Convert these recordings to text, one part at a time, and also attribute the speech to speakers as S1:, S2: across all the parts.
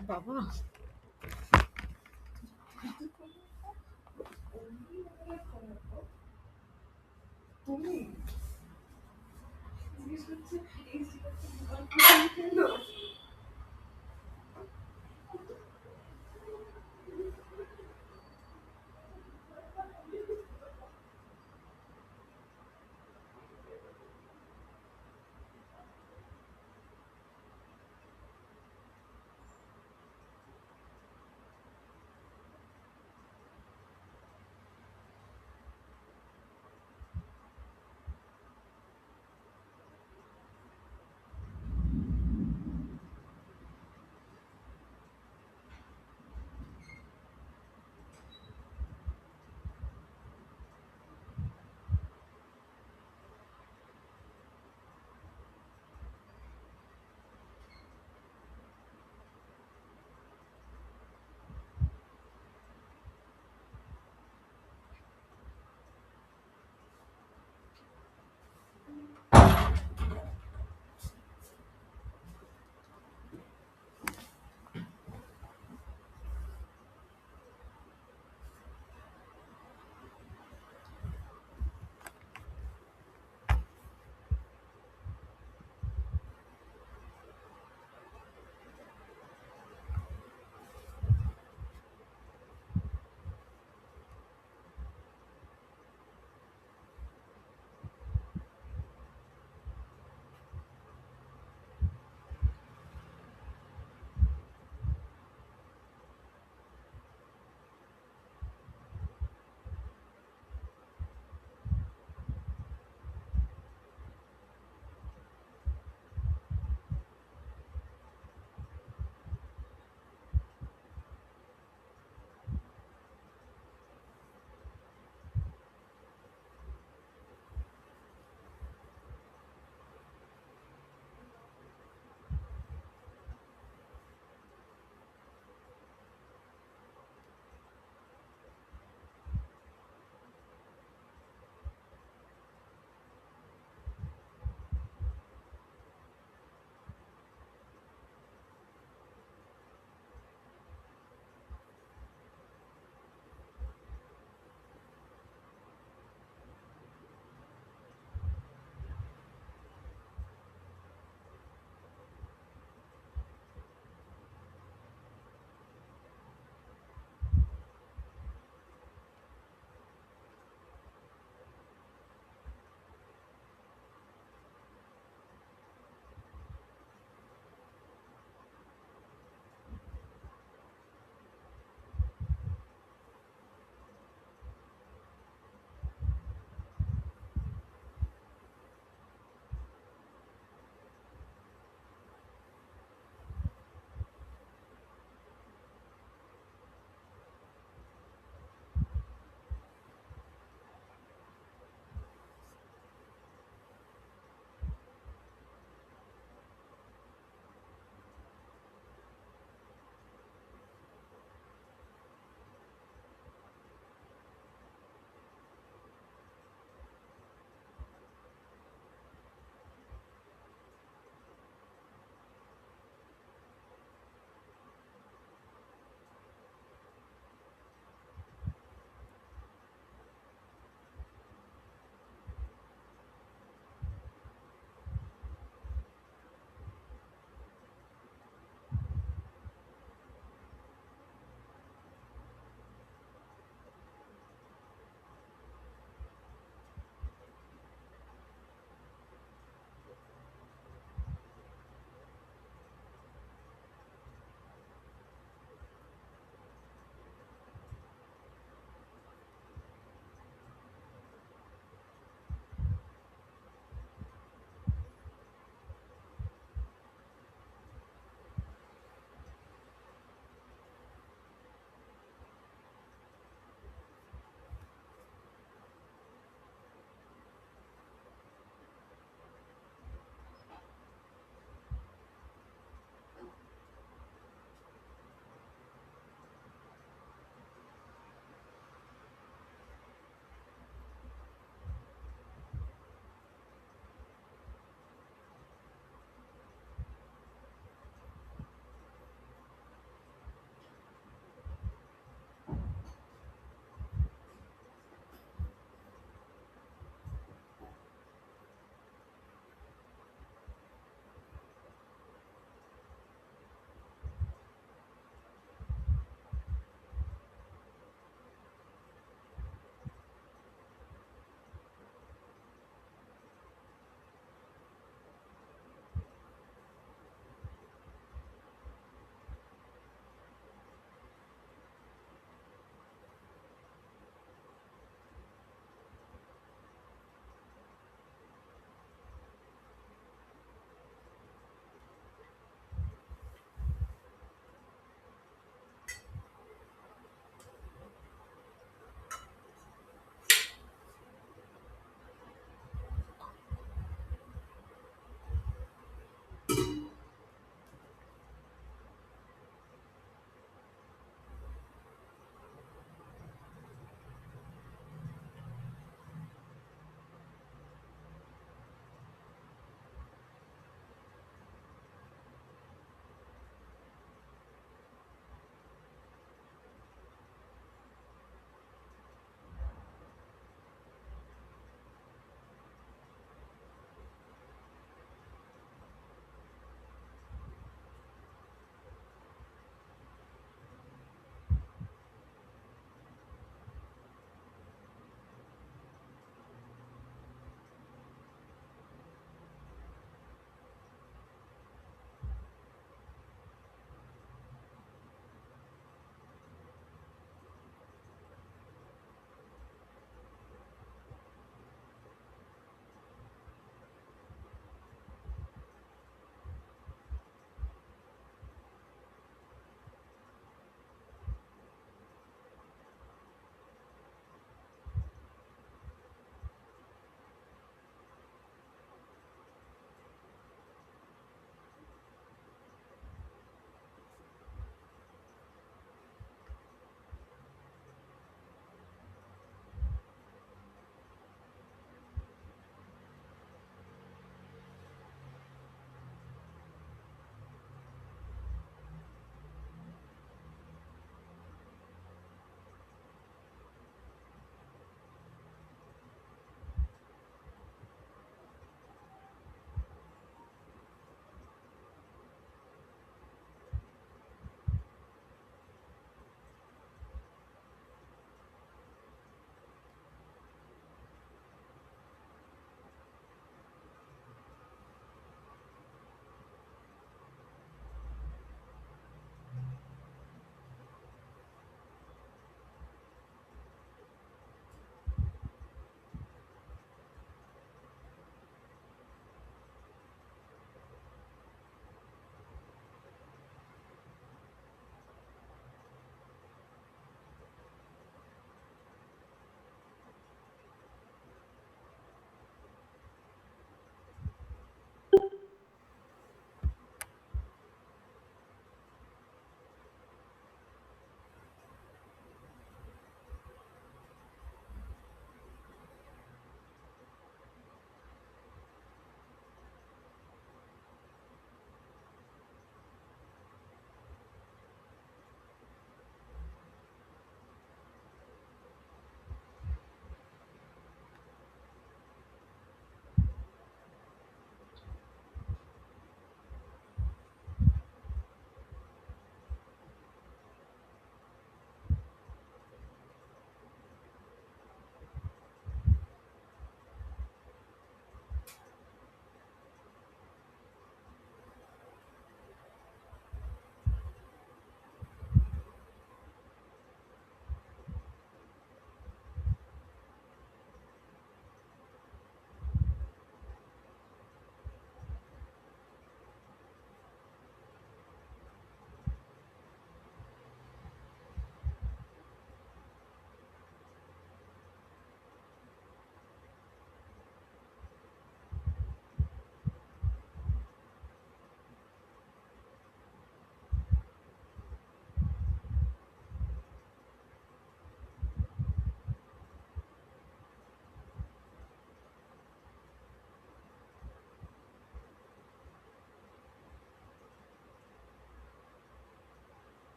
S1: বাবা!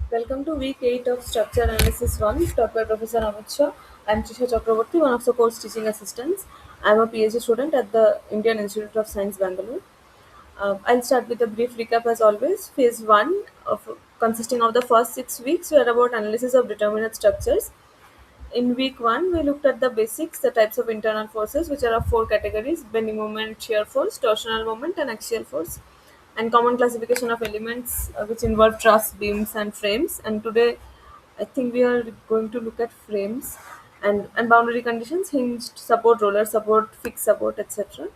S1: Welcome to week 8 of Structure Analysis 1, taught by Professor Amit Shah. I am Trisha Chakraborty, one of the course teaching assistants. I am a PhD student at the Indian Institute of Science, Bangalore. I'll start with a brief recap as always. Phase 1, consisting of the first 6 weeks, were about analysis of determinate structures. In week 1, we looked at the basics, the types of internal forces, which are of four categories: bending moment, shear force, torsional moment, and axial force, and common classification of elements which involve truss, beams, and frames. And today, I think we are going to look at frames and boundary conditions: hinged support, roller support, fixed support, etc.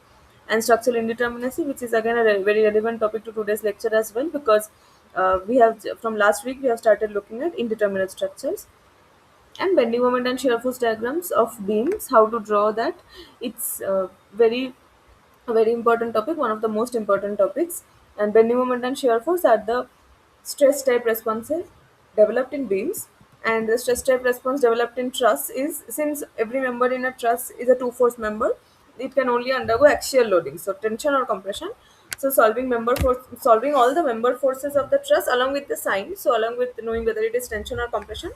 S1: And structural indeterminacy, which is again a very relevant topic to today's lecture as well, because we have from last week we have started looking at indeterminate structures. And bending moment and shear force diagrams of beams, how to draw that. It's very a very important topic, one of the most important topics. And bending moment and shear force are the stress type responses developed in beams, and the stress type response developed in truss is, since every member in a truss is a two force member, it can only undergo axial loading, so tension or compression. So solving all the member forces of the truss along with the sign, so along with knowing whether it is tension or compression,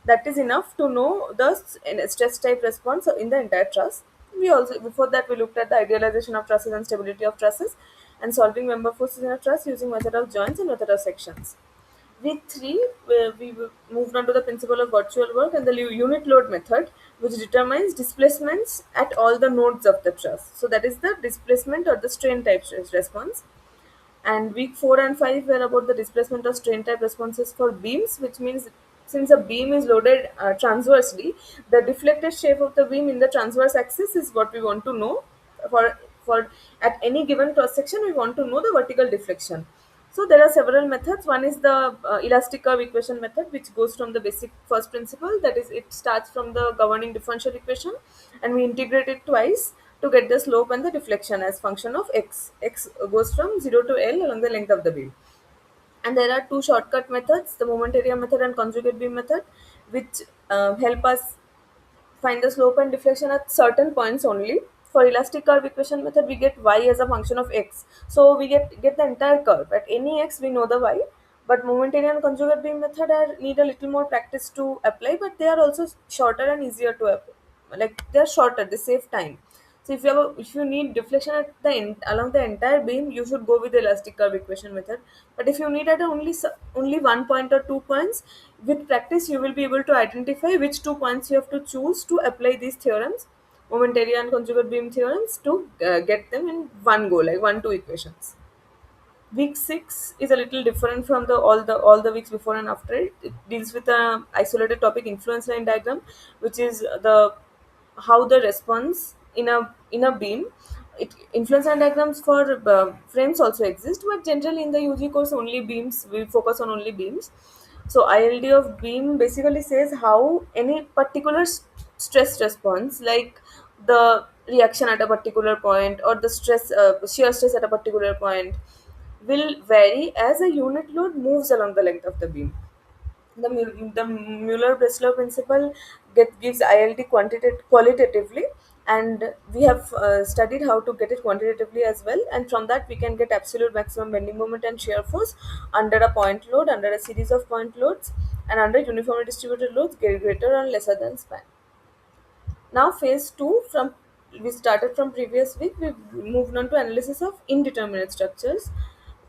S1: that is enough to know the stress type response in the entire truss. We also, before that, we looked at the idealization of trusses and stability of trusses, and solving member forces in a truss using method of joints and method of sections. Week 3, where moved on to the principle of virtual work and the unit load method, which determines displacements at all the nodes of the truss. So that is the displacement or the strain type response. And week 4 and 5 were about the displacement of strain type responses for beams, which means since a beam is loaded transversely, the deflected shape of the beam in the transverse axis is what we want to know. For at any given cross section, we want to know the vertical deflection. So there are several methods. One is the elastic curve equation method, which goes from the basic first principle, that is, it starts from the governing differential equation, and we integrate it twice to get the slope and the deflection as function of x. X goes from 0 to L along the length of the beam. And there are two shortcut methods, the moment area method and conjugate beam method, which help us find the slope and deflection at certain points only. For elastic curve equation method, we get y as a function of x. So we get the entire curve. At any x, we know the y. But momentary and conjugate beam method need a little more practice to apply, but they are also shorter and easier to apply. Like, they are shorter, they save time. So if you need deflection at the end along the entire beam, you should go with the elastic curve equation method. But if you need at only one point or 2 points, with practice you will be able to identify which 2 points you have to choose to apply these theorems, momentary and conjugate beam theorems, to get them in one go, like 1 2 equations. Week 6 is a little different from the weeks before and after it. It deals with a isolated topic, influence line diagram, which is the how the response in a beam. It influence line diagrams for frames also exist, but generally in the UG course only beams, we focus on only beams. So ILD of beam basically says how any particular stress response, like the reaction at a particular point or the shear stress at a particular point, will vary as a unit load moves along the length of the beam. The Mueller-Breslau principle gives ILD qualitatively, and we have studied how to get it quantitatively as well. And from that, we can get absolute maximum bending moment and shear force under a point load, under a series of point loads, and under uniformly distributed loads greater or lesser than span. Now phase 2, from we started from previous week, we moved on to analysis of indeterminate structures.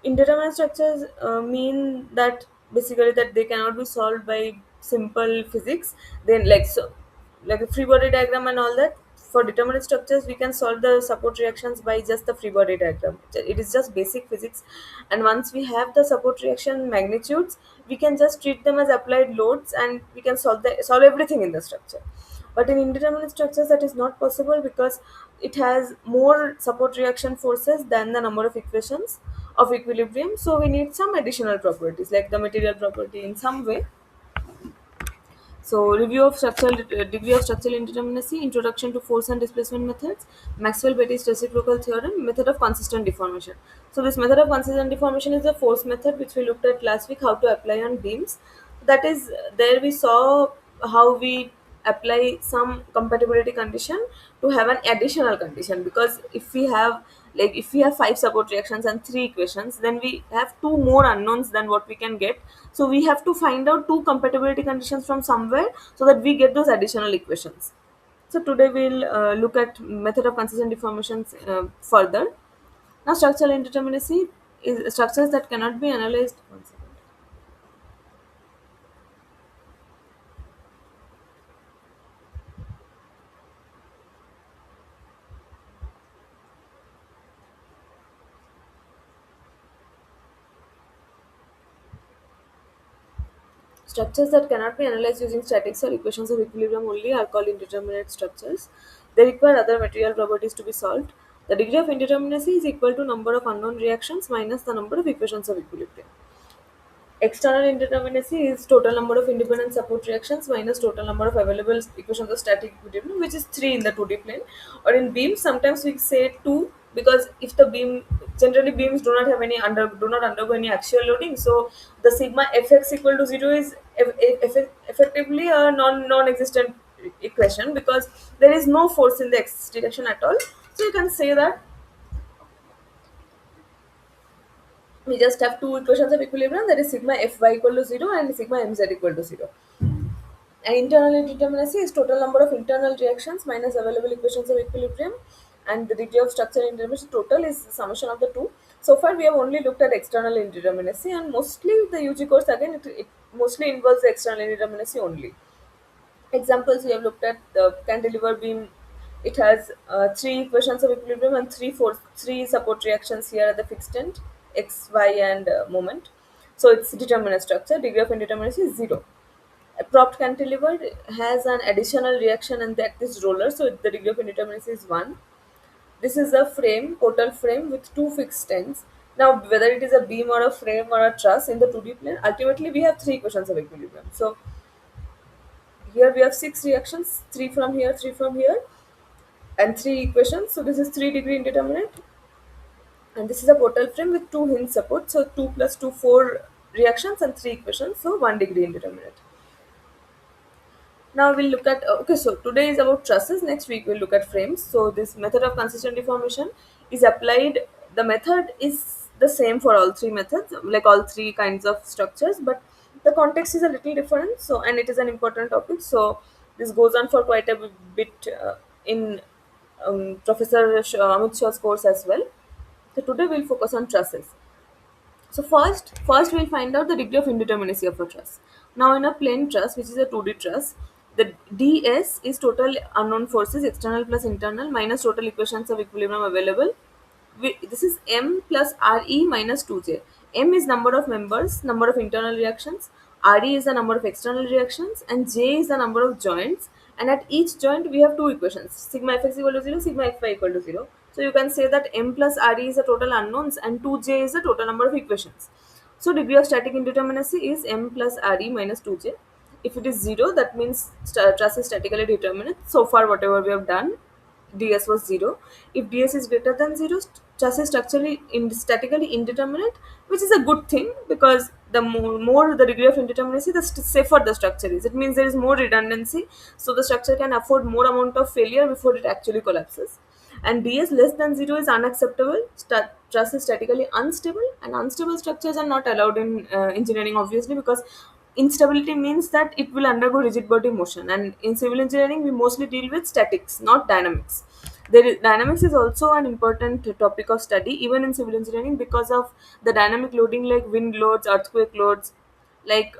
S1: Indeterminate structures mean that basically that they cannot be solved by simple physics. Then, like a free body diagram and all that. For determinate structures, we can solve the support reactions by just the free body diagram. It is just basic physics, and once we have the support reaction magnitudes, we can just treat them as applied loads, and we can solve everything in the structure. But in indeterminate structures, that is not possible, because it has more support reaction forces than the number of equations of equilibrium, so we need some additional properties like the material property in some way. So, review of structural degree of structural indeterminacy, introduction to force and displacement methods, Maxwell-Betty's reciprocal theorem, method of consistent deformation. So, this method of consistent deformation is the force method which we looked at last week, how to apply on beams. That is, there we saw how we apply some compatibility condition to have an additional condition, because if we have, like, if we have five support reactions and three equations, then we have two more unknowns than what we can get. So we have to find out two compatibility conditions from somewhere so that we get those additional equations. So today we'll look at method of consistent deformations further. Now structural indeterminacy is structures that cannot be analyzed. One second. Structures that cannot be analyzed using statics or equations of equilibrium only are called indeterminate structures. They require other material properties to be solved. The degree of indeterminacy is equal to number of unknown reactions minus the number of equations of equilibrium. External indeterminacy is total number of independent support reactions minus total number of available equations of static equilibrium, which is 3 in the 2D plane. Or in beams, sometimes we say 2, because if the beam, generally beams do not have any do not undergo any axial loading, so the sigma fx equal to 0 is effectively a non-existent equation, because there is no force in the x direction at all. So you can say that we just have two equations of equilibrium, that is sigma fy equal to 0 and sigma mz equal to 0. And internal indeterminacy is total number of internal reactions minus available equations of equilibrium, and the degree of structural indeterminacy total is the summation of the two. So far we have only looked at external indeterminacy, and mostly the UG course again it mostly involves the external indeterminacy only. Examples we have looked at: the cantilever beam, it has three equations of equilibrium and three support reactions here at the fixed end, x, y, and moment. So its determinate structure, degree of indeterminacy is 0. A propped cantilever has an additional reaction and that is roller, so the degree of indeterminacy is 1. This is a frame, total frame with two fixed ends. Now, whether it is a beam or a frame or a truss in the 2D plane, ultimately we have three equations of equilibrium. So here we have six reactions, three from here, three from here, and three equations. So this is 3 degree indeterminate, and this is a portal frame with two hinge support. So 2 plus 2, 4 reactions and three equations. So 1 degree indeterminate. Now we'll look at okay. So today is about trusses. Next week we'll look at frames. So this method of consistent deformation is applied. The method is the same for all three methods, like all three kinds of structures, but the context is a little different. So, and it is an important topic. So this goes on for quite a bit in Professor Amit Shah's course as well. So today we'll focus on trusses. So first we'll find out the degree of indeterminacy of a truss. Now in a plain truss, which is a 2D truss, the ds is total unknown forces, external plus internal, minus total equations of equilibrium available. This is m plus re minus 2j. M is number of members, number of internal reactions, re is the number of external reactions, and j is the number of joints. And at each joint we have two equations: sigma fx equal to 0, sigma fy equal to 0. So you can say that m plus re is the total unknowns and 2j is the total number of equations. So degree of static indeterminacy is m plus re minus 2j. If it is 0, that means truss is statically determinate. So far whatever we have done, ds was 0. If ds is greater than 0, truss is structurally statically indeterminate, which is a good thing, because the more the degree of indeterminacy, the safer the structure is. It means there is more redundancy, so the structure can afford more amount of failure before it actually collapses. And ds less than 0 is unacceptable. Truss is statically unstable, and unstable structures are not allowed in engineering, obviously, because instability means that it will undergo rigid body motion, and in civil engineering we mostly deal with statics, not dynamics. Dynamics is also an important topic of study even in civil engineering, because of the dynamic loading like wind loads, earthquake loads, like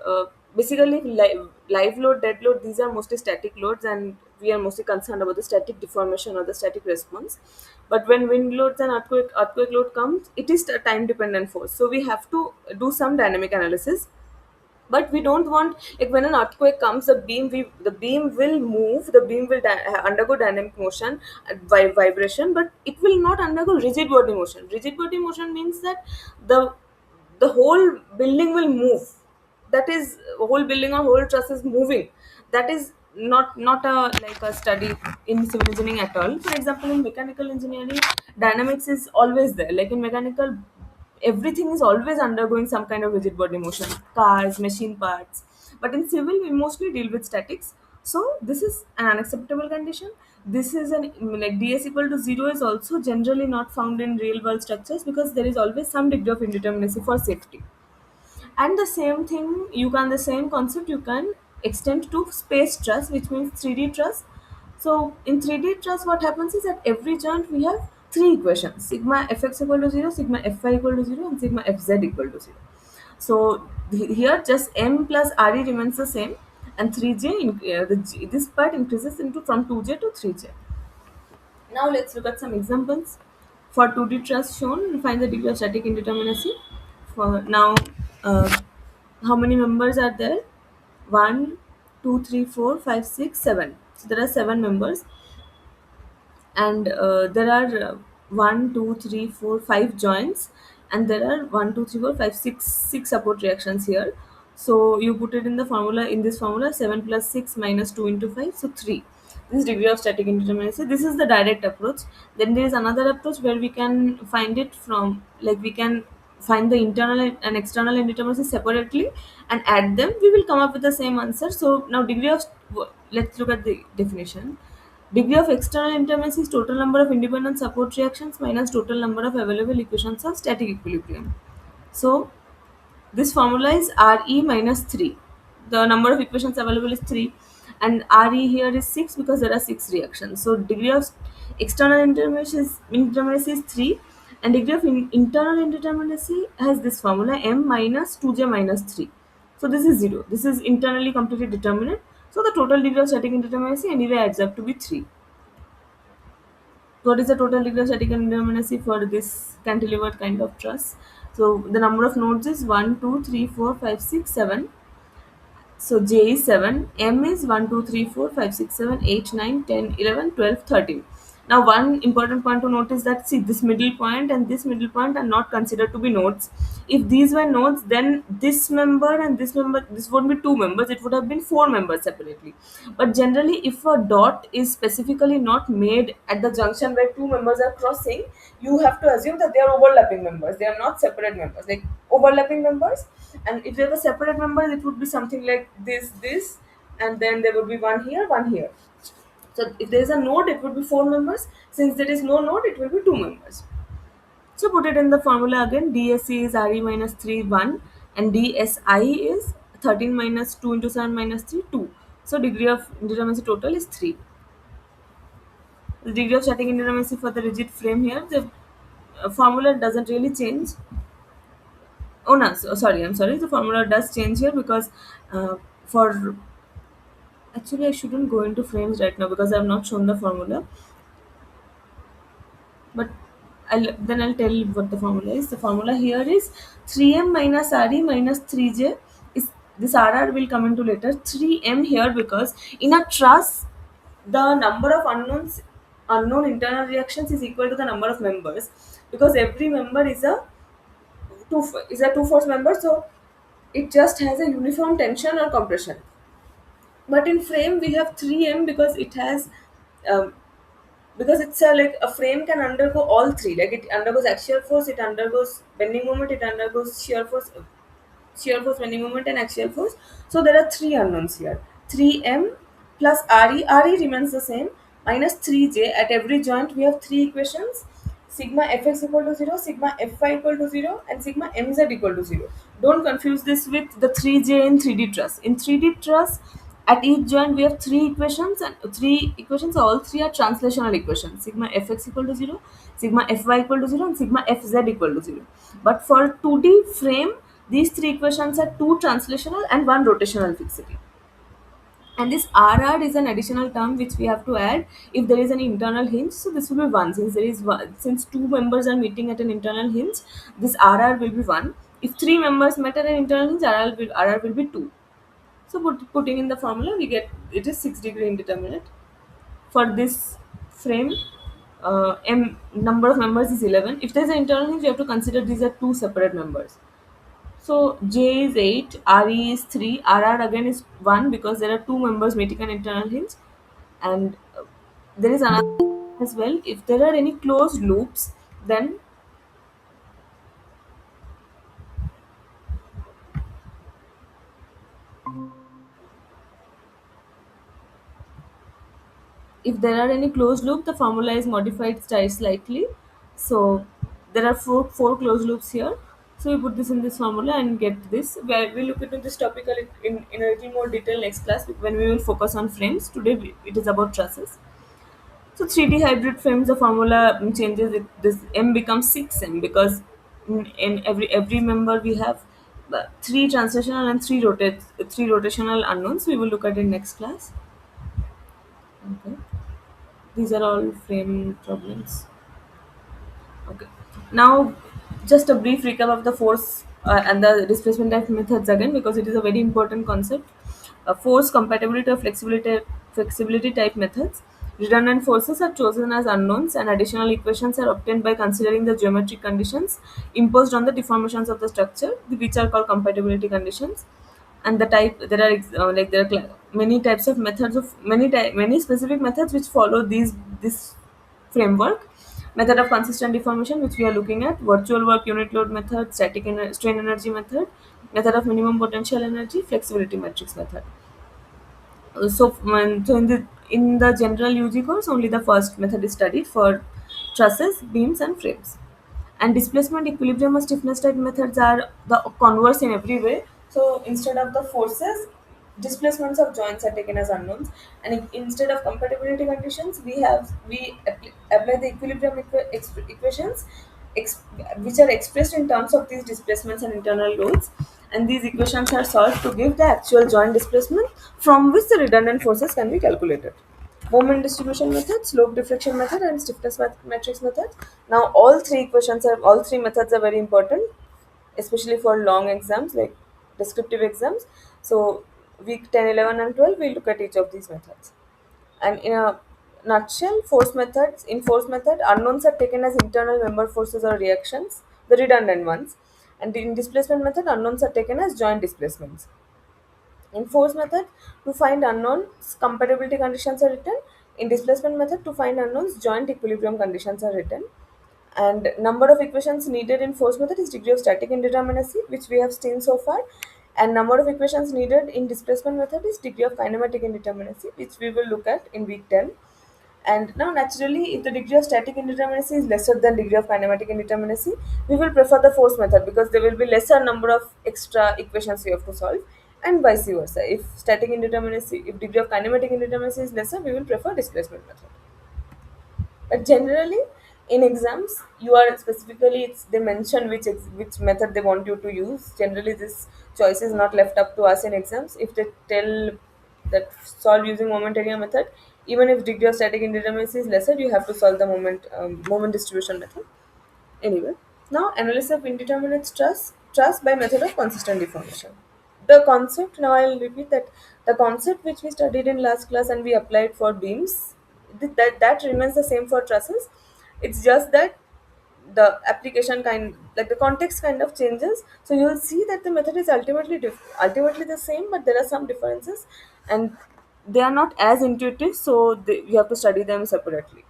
S1: basically live load, dead load, these are mostly static loads, and we are mostly concerned about the static deformation or the static response. But when wind loads and earthquake load comes, it is a time dependent force, so we have to do some dynamic analysis. But we don't want, like, when an earthquake comes, the beam will move, the beam will undergo dynamic motion, vibration, but it will not undergo rigid body motion. Rigid body motion means that the the whole building will move. That is, whole building or whole truss is moving. That is not a like a study in civil engineering at all. For example, in mechanical engineering, dynamics is always there. Like in mechanical, everything is always undergoing some kind of rigid body motion, cars, machine parts. But in civil, we mostly deal with statics. So this is an unacceptable condition. This is an, like, ds equal to 0 is also generally not found in real world structures, because there is always some degree of indeterminacy for safety. And the same thing, you can, the same concept you can extend to space truss, which means 3D truss. So in 3D truss, what happens is at every joint we have three equations: sigma fx equal to 0, sigma fy equal to 0, and sigma fz equal to 0. So here just m plus re remains the same, and 3j this part increases into from 2j to 3j. Now let's look at some examples. For 2D truss shown, find the degree of static indeterminacy. For now, uh, how many members are there? One, 2, 3, 4, 5, 6, 7. So there are 7 members, and there are 1, 2, 3, 4, 5 joints, and there are 1, 2, 3, 4, 5, 6 support reactions here. So you put it in the formula, in this formula: 7 plus 6 minus 2 into 5, so 3. This is degree of static indeterminacy. This is the direct approach. Then there is another approach where we can find it from, like, we can find the internal and external indeterminacy separately and add them. We will come up with the same answer. So now degree of, let's look at the definition. Degree of external indeterminacy is total number of independent support reactions minus total number of available equations of static equilibrium. So this formula is Re minus 3. The number of equations available is 3, and Re here is 6 because there are 6 reactions. So degree of external indeterminacy is 3, and degree of internal indeterminacy has this formula: m minus 2j minus 3. So this is 0. This is internally completely determinate. So the total degree of static indeterminacy anyway adds up to be 3. What is the total degree of static indeterminacy for this cantilevered kind of truss? So the number of nodes is 1, 2, 3, 4, 5, 6, 7. So J is 7, M is 1, 2, 3, 4, 5, 6, 7, 8, 9, 10, 11, 12, 13. Now one important point to note is that, see, this middle point and this middle point are not considered to be nodes. If these were nodes, then this member and this member, this wouldn't be 2 members, it would have been 4 members separately. But generally, if a dot is specifically not made at the junction where 2 members are crossing, you have to assume that they are overlapping members, they are not separate members, like overlapping members. And if they were separate members, it would be something like this, and then there would be one here, one here. So if there is a node, it would be 4 members. Since there is no node, it will be 2 members. So put it in the formula again. DSC is Re minus 3, 1, and DSI is 13 minus 2 into 7 minus 3, 2. So degree of indeterminacy total is 3. The degree of static indeterminacy for the rigid frame here, the formula doesn't really change. Oh no, sorry, I'm sorry. The formula does change here because for, actually, I shouldn't go into frames right now because I have not shown the formula. But I'll tell you what the formula is. The formula here is 3m minus Re minus 3j. Is this RR will come into later. 3m here because in a truss, the number of unknown internal reactions is equal to the number of members, because every member is a two force member, so it just has a uniform tension or compression. But in frame we have 3m because it has, um, because it's a, like, a frame can undergo all three. Like, it undergoes axial force, it undergoes bending moment, it undergoes shear force, bending moment, and axial force. So there are three unknowns here: 3m plus Re remains the same, minus 3j. At every joint we have three equations: sigma fx equal to 0, sigma fy equal to 0, and sigma mz equal to 0. Don't confuse this with the 3j in 3D truss. In 3D truss, at each joint we have three equations, and three equations, all three are translational equations: sigma fx equal to 0, sigma fy equal to 0, and sigma fz equal to 0. But for 2D frame, these three equations are two translational and one rotational fixity. And this RR is an additional term which we have to add if there is an internal hinge. So this will be 1, since there is one, since 2 members are meeting at an internal hinge, this RR will be 1. If three members met at an internal hinge, RR will be 2. So putting in the formula, we get it is 6 degree indeterminate. For this frame, m number of members is 11. If there's an internal hinge, you have to consider these are two separate members. So J is 8, RE is 3, RR again is 1 because there are two members meeting an internal hinge. And there is another as well. If there are any closed loops, then if there are any closed loop, the formula is modified slightly. So there are four closed loops here. So we put this in this formula and get this. We'll look into this topic in a little more detail next class when we will focus on frames. Today it is about trusses. So 3D hybrid frames, the formula changes. This m becomes 6m because in every member we have three translational and three rotational unknowns. We will look at it next class. Okay. These are all frame problems. Okay. Now, just a brief recap of the force and the displacement type methods again because it is a very important concept. Force compatibility or flexibility type methods. Redundant forces are chosen as unknowns, and additional equations are obtained by considering the geometric conditions imposed on the deformations of the structure, which are called compatibility conditions. And the type there are many types of methods of many specific methods which follow this framework. Method of consistent deformation, which we are looking at, virtual work unit load method, strain energy method, method of minimum potential energy, flexibility matrix method. So in the general UG course, only the first method is studied for trusses, beams, and frames. And displacement, equilibrium, or stiffness type methods are the converse in every way. So instead of the forces, displacements of joints are taken as unknowns, and instead of compatibility conditions, we apply the equilibrium equations, ex- which are expressed in terms of these displacements and internal loads. And these equations are solved to give the actual joint displacement from which the redundant forces can be calculated. Moment distribution method, slope deflection method, and stiffness matrix method. Now all three methods are very important, especially for long exams like descriptive exams. So week 10, 11, and 12 we look at each of these methods. And in a nutshell, force method, unknowns are taken as internal member forces or reactions, the redundant ones. And in displacement method, unknowns are taken as joint displacements. In force method, to find unknowns, compatibility conditions are written. In displacement method, to find unknowns, joint equilibrium conditions are written. And number of equations needed in force method is degree of static indeterminacy, which we have seen so far. And number of equations needed in displacement method is degree of kinematic indeterminacy, which we will look at in week 10. And now, naturally, if the degree of static indeterminacy is lesser than degree of kinematic indeterminacy, we will prefer the force method because there will be lesser number of extra equations we have to solve, and vice versa. If degree of kinematic indeterminacy is lesser, we will prefer displacement method. But generally, in exams, you are specifically they mention which method they want you to use. Generally, this choice is not left up to us in exams. If they tell that solve using moment area method, even if degree of static indeterminacy is lesser, you have to solve the moment distribution method. Anyway, now analysis of indeterminate stress by method of consistent deformation. The concept, now I'll repeat that the concept which we studied in last class and we applied for beams, that remains the same for trusses. It's just that the application like the context kind of changes. So you'll see that the method is ultimately the same, but there are some differences, and they are not as intuitive, so you have to study them separately.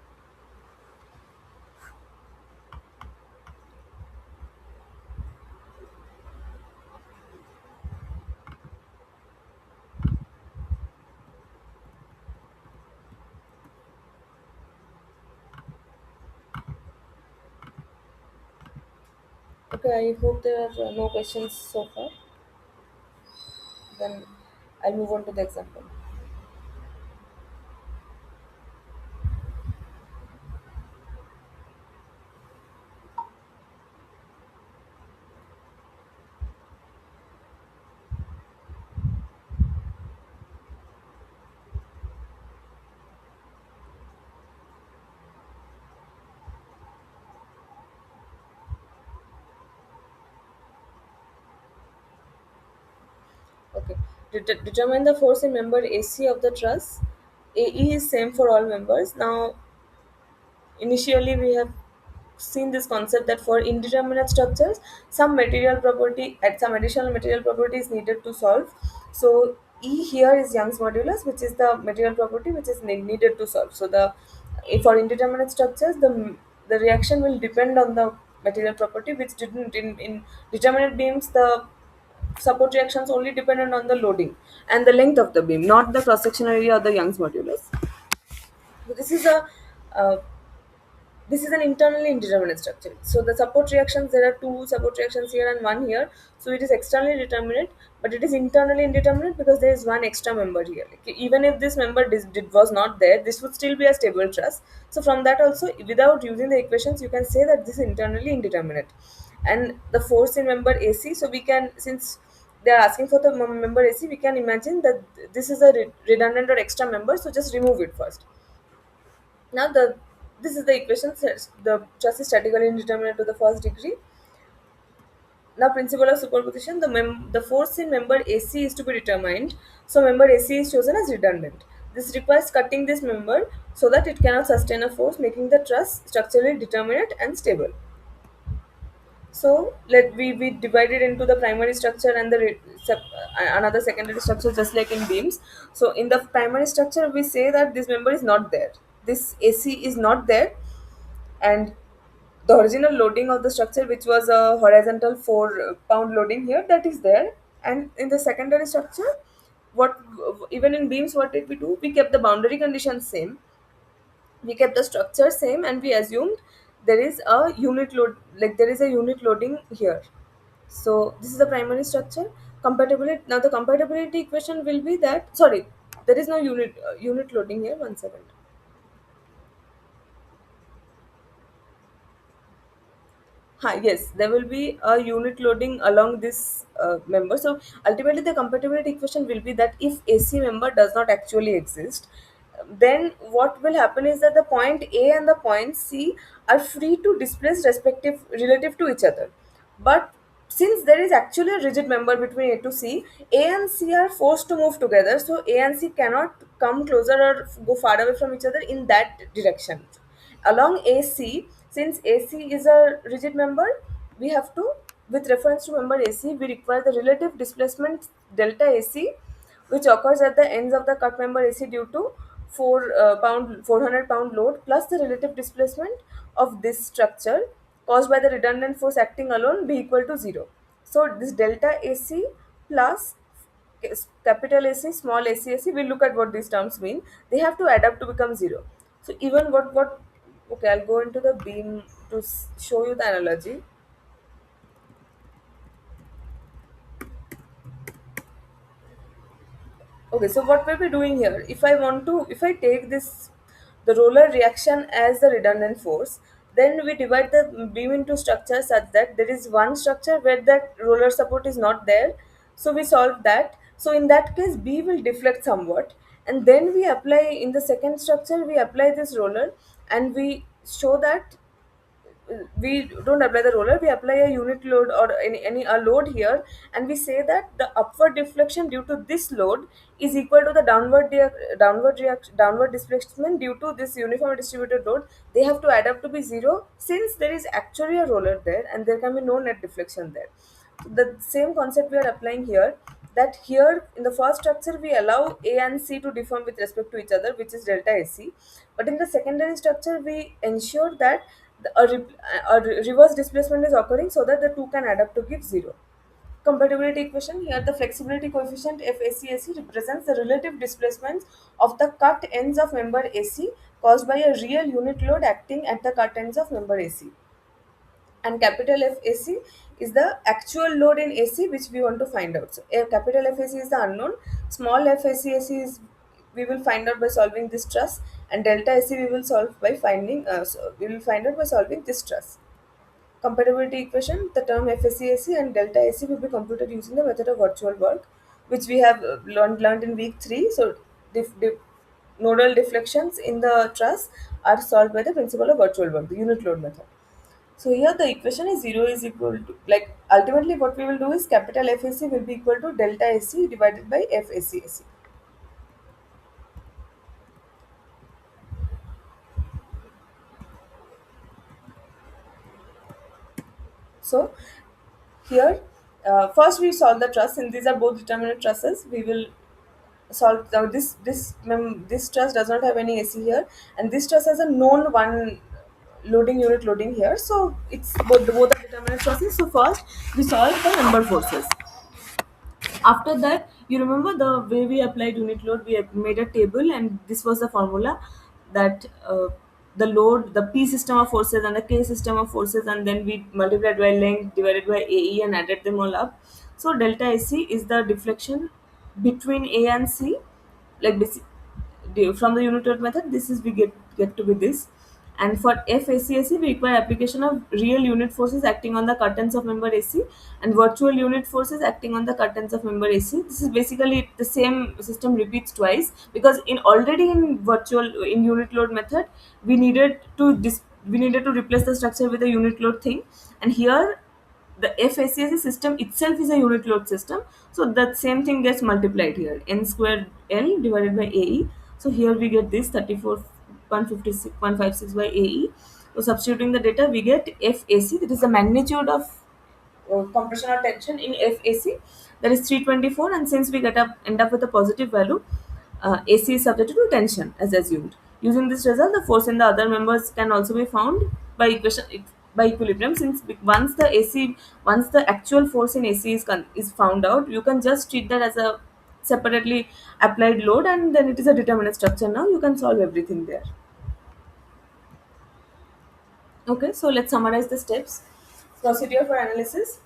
S1: Okay, I hope there are no questions so far. Then I'll move on to the example. Okay. Determine the force in member AC of the truss. AE is same for all members. Now, initially we have seen this concept that for indeterminate structures, some additional material property is needed to solve. So E here is Young's modulus, which is the material property which is needed to solve. So for indeterminate structures, the reaction will depend on the material property, which didn't in determinate beams. The support reactions only dependent on the loading and the length of the beam, not the cross sectional area or the Young's modulus. So uh, this is an internally indeterminate structure. So the support reactions, there are two support reactions here and one here. So it is externally determinate, but it is internally indeterminate because there is one extra member here. Like, even if this member was not there, this would still be a stable truss. So from that also, without using the equations, you can say that this is internally indeterminate. And the force in member AC, so we can, since they are asking for the member AC, we can imagine that this is a redundant or extra member. So just remove it first. Now this is the equation. Says the truss is statically indeterminate to the first degree. Now principle of superposition, the force in member AC is to be determined. So member AC is chosen as redundant. This requires cutting this member so that it cannot sustain a force, making the truss structurally determinate and stable. So we divide it into the primary structure and another secondary structure, just like in beams. So in the primary structure, we say that this member is not there. This AC is not there, and the original loading of the structure, which was a horizontal 4 pound loading here, that is there. And in the secondary structure, what even in beams, what did we do? We kept the boundary conditions same, we kept the structure same, and we assumed there is a unit load, like there is a unit loading here. So this is the primary structure. Compatibility, now the compatibility equation will be that, sorry, there is no unit loading here. One second. Yes, there will be a unit loading along this member. So ultimately, the compatibility equation will be that if AC member does not actually exist, then what will happen is that the point A and the point C are free to displace respective relative to each other. But since there is actually a rigid member between A to C, A and C are forced to move together. So A and C cannot come closer or go far away from each other in that direction. Along AC, since AC is a rigid member, we have to, with reference to member AC, we require the relative displacement delta AC, which occurs at the ends of the cut member AC due to 400 pound load, plus the relative displacement of this structure caused by the redundant force acting alone, be equal to 0. So this delta AC plus capital AC, small AC, we'll look at what these terms mean. They have to add up to become 0. So even what okay, I'll go into the beam to show you the analogy. Okay, so what we'll be doing here, if I take this, the roller reaction as the redundant force, then we divide the beam into structures such that there is one structure where that roller support is not there. So we solve that. So in that case, B will deflect somewhat, and then we apply in the second structure, we apply this roller, and we show that we don't apply the roller, we apply a unit load or any a load here, and we say that the upward deflection due to this load is equal to the downward displacement due to this uniform distributed load. They have to add up to be 0, since there is actually a roller there and there can be no net deflection there. The same concept we are applying here, that here in the first structure we allow A and C to deform with respect to each other, which is delta AC, but in the secondary structure we ensure that reverse displacement is occurring so that the two can add up to give 0. Compatibility equation, here the flexibility coefficient FACAC represents the relative displacements of the cut ends of member AC caused by a real unit load acting at the cut ends of member AC. And capital FAC is the actual load in AC which we want to find out. So capital FAC is the unknown, small FACAC is we will find out by solving this truss, and delta AC we will solve by finding we will find out by solving this truss. Compatibility equation, the term FACAC and delta AC will be computed using the method of virtual work, which we have learned in week 3. So nodal deflections in the truss are solved by the principle of virtual work, the unit load method. So here the equation is 0 is equal to, like, ultimately what we will do is capital FAC will be equal to delta AC divided by FACAC. So here, first we solve the truss, and these are both determinate trusses. We will solve now this truss does not have any AC here, and this truss has a known one loading unit loading here. So it's both are determinate trusses. So first we solve the number forces. After that, you remember the way we applied unit load, we had made a table, and this was the formula that the load, the P system of forces and the K system of forces, and then we multiplied by length divided by AE and added them all up. So delta AC is the deflection between A and C, like this, from the unit load method. This is we get to be this. And for FACAC, we require application of real unit forces acting on the curtains of member AC and virtual unit forces acting on the curtains of member AC. This is basically the same system repeats twice, because in already in virtual in unit load method we needed to we needed to replace the structure with a unit load thing, and here the FACAC system itself is a unit load system, so that same thing gets multiplied here, n squared L divided by AE. So here we get this 34,156 by AE. So substituting the data, we get FAC, that is the magnitude of compression or tension in FAC, that is 324, and since we end up with a positive value, AC is subjected to tension as assumed. Using this result, the force in the other members can also be found by by equilibrium. Since once the actual force in AC is found out, you can just treat that as a separately applied load, and then it is a determinate structure. Now you can solve everything there. Okay, so let's summarize the steps. Procedure for analysis.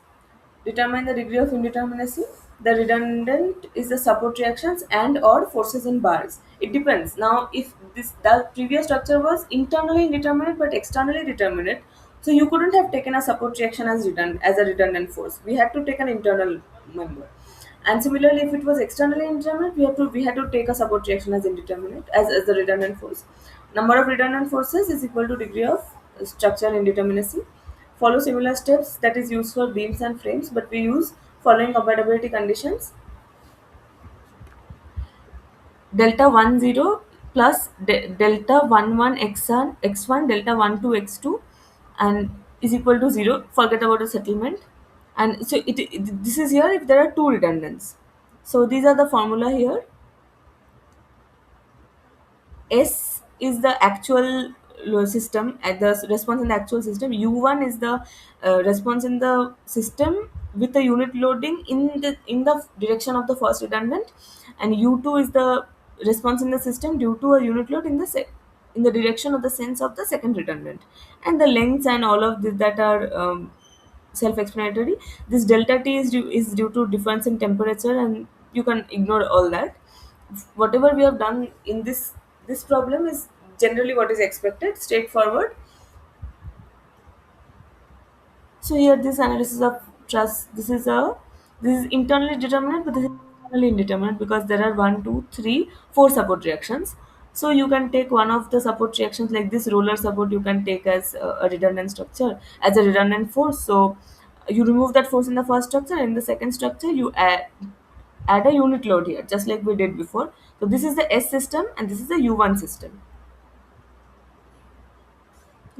S1: Determine the degree of indeterminacy. The redundant is the support reactions and or forces in bars. It depends. Now, if the previous structure was internally indeterminate but externally determinate, so you couldn't have taken a support reaction as a redundant force. We had to take an internal member. And similarly, if it was externally indeterminate, we had to take a support reaction as indeterminate as the redundant force. Number of redundant forces is equal to degree of structural indeterminacy. Follow similar steps that is used for beams and frames, but we use following compatibility conditions: delta 10 plus delta 11 x1 delta 12 x2 and is equal to 0. Forget about the settlement. And so this is here if there are two redundants. So these are the formula here. S is the actual system at the response in the actual system. U1 is the response in the system with the unit loading in the direction of the first redundant, and U2 is the response in the system due to a unit load in in the direction of the sense of the second redundant. And the lengths and all of this that are self-explanatory. This delta T is due to difference in temperature, and you can ignore all that. Whatever we have done in this problem is generally what is expected, straightforward. So here this analysis of trust, this is internally determinate, but this is externally indeterminate because there are one, two, three, four support reactions. So you can take one of the support reactions like this roller support. You can take as a redundant structure as a redundant force. So you remove that force in the first structure. In the second structure, you add a unit load here, just like we did before. So this is the S system, and this is the U1 system.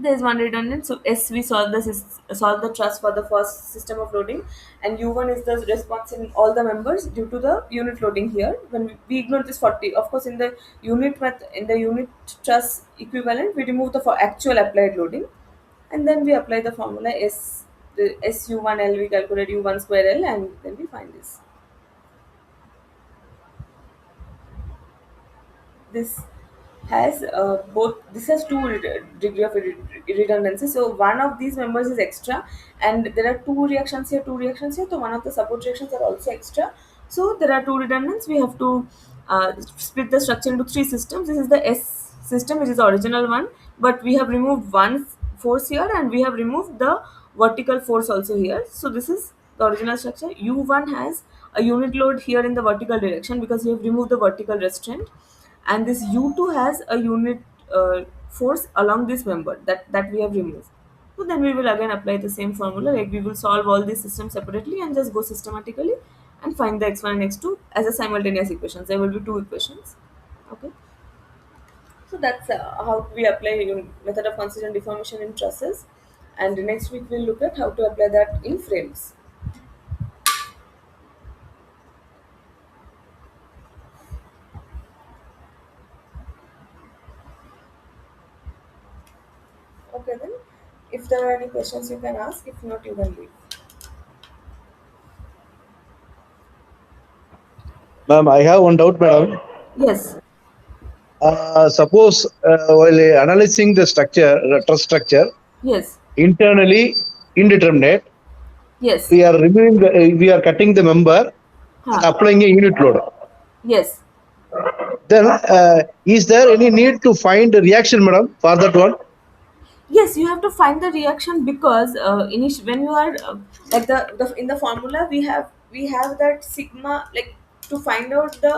S1: There is one redundant. So S we solve the truss for the first system of loading, and U1 is the response in all the members due to the unit loading here. When we ignore this 40, of course, in the in the unit truss equivalent, we remove the for actual applied loading, and then we apply the formula S. The SU1L, we calculate U1 square L, and then we find this. This has both this has two degree of redundancy. So one of these members is extra, and there are two reactions here, so one of the support reactions are also extra. So there are two redundants. We have to split the structure into three systems. This is the S system, which is the original one, but we have removed one force here, and we have removed the vertical force also here. So this is the original structure. U1 has a unit load here in the vertical direction because we have removed the vertical restraint, and this U2 has a unit force along this member that we have removed. So then we will again apply the same formula, like we will solve all these systems separately and just go systematically and find the x1 and x2 as a simultaneous equations. There will be two equations. Okay. So that's how we apply method of consistent deformation in trusses. And next week we'll look at how to apply that in frames. Okay then. If there are any questions you can ask. If not, you can leave.
S2: Ma'am, I have one doubt, madam.
S1: Yes.
S2: Suppose while analyzing the structure, the truss structure,
S1: Yes.
S2: internally indeterminate,
S1: Yes.
S2: we are removing, we are cutting the member and
S1: Huh.
S2: applying a unit load.
S1: Yes.
S2: Then, is there any need to find a reaction, madam, for that one?
S1: Yes, you have to find the reaction because when you are like the in the formula we have that sigma, like to find out the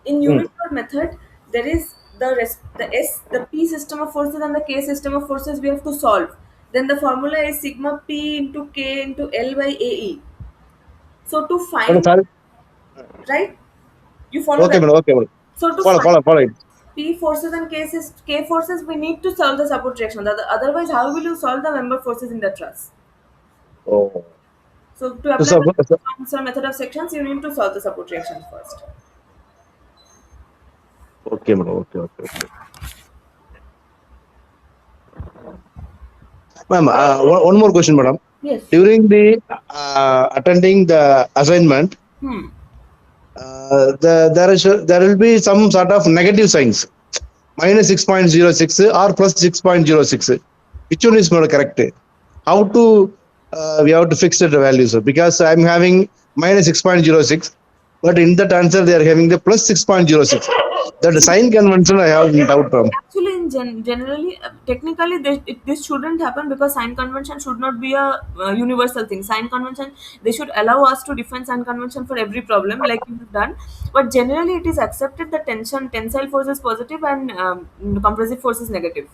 S1: in
S2: Hmm.
S1: unit load method there is the p system of forces and the k system of forces we have to solve. Then the formula is sigma p into k into l by ae. So to
S2: Madam,
S1: find,
S2: sorry.
S1: right, you follow
S2: Okay,
S1: that.
S2: madam. Okay, madam.
S1: So to
S2: Follow,
S1: find
S2: follow, follow it.
S1: P forces and K forces, we need to solve the support reaction. Otherwise, how will you solve the member forces in the truss?
S2: Oh.
S1: So to
S2: So,
S1: apply the Johnson method of sections, you need to solve the support reaction first.
S2: okay, madam. Okay, okay, okay. Ma'am, one more question, madam.
S1: Yes.
S2: During the attending the assignment,
S1: Hmm.
S2: there will be some sort of negative signs, minus 6.06 or plus 6.06. Which one is more correct? How to we have to fix the values? Because I'm having minus 6.06, but in that answer they are having the plus 6.06. That
S1: See,
S2: sign convention I have doubt from.
S1: actually, generally, technically, this shouldn't happen because sign convention should not be a universal thing. Sign convention, they should allow us to define sign convention for every problem, like you have done. But generally, it is accepted that tensile force is positive and compressive force is negative.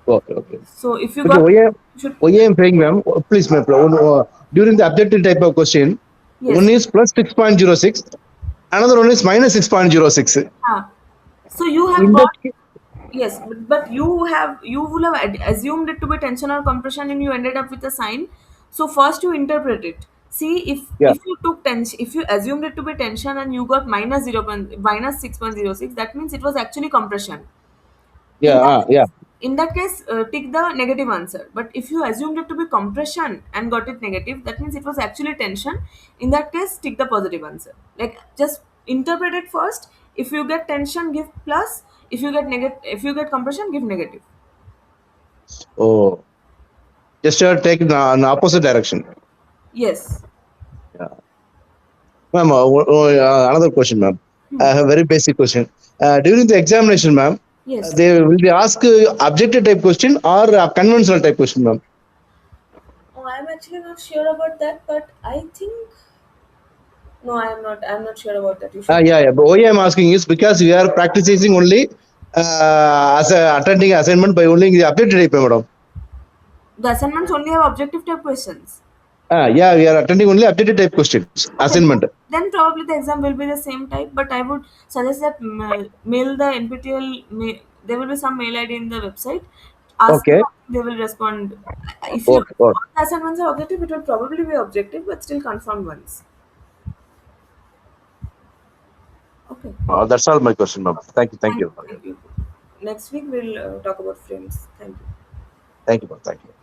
S2: Okay, okay.
S1: So if you
S2: Okay,
S1: got,
S2: why
S1: you should,
S2: I am saying, ma'am, please, ma'am, during the objective type of question, one
S1: yes.
S2: is plus 6.06, another one is minus 6.06.
S1: So you have
S2: In that
S1: got, yes, but you will have assumed it to be tension or compression, and you ended up with a sign. So first you interpret it. See,
S2: yeah,
S1: if you took tension, if you assumed it to be tension and you got minus 6.06, that means it was actually compression. In
S2: yeah,
S1: that
S2: yeah.
S1: in that case, take the negative answer. But if you assumed it to be compression and got it negative, that means it was actually tension. In that case, take the positive answer. Like just interpret it first. If you get tension, give plus. If you get compression, give negative.
S2: Oh, just take an opposite direction.
S1: Yes.
S2: Yeah. Ma'am, another question, ma'am. I
S1: Hmm.
S2: have a very basic question. During the examination, ma'am,
S1: Yes.
S2: they will be ask objective type question or conventional type question, ma'am.
S1: Oh, I'm actually not sure about that, but I think no, I am not. I'm not sure about that. You should.
S2: Yeah, yeah. But why I'm asking is because we are practicing only as a attending assignment by only the objective type, madam.
S1: The assignments only have objective type questions.
S2: Yeah, we are attending only objective type questions
S1: Okay,
S2: assignment.
S1: then probably the exam will be the same type, but I would suggest that mail the NPTEL. There will be some mail ID in the website. Ask them,
S2: Okay,
S1: they will respond. If you
S2: okay, okay.
S1: all the assignments are objective, it will probably be objective, but still confirmed once. Okay.
S2: That's all my question, ma'am. Thank you, thank
S1: Thank
S2: you,
S1: you. Thank you. Next week we'll talk about frames. Thank you.
S2: thank you, ma'am. Thank you.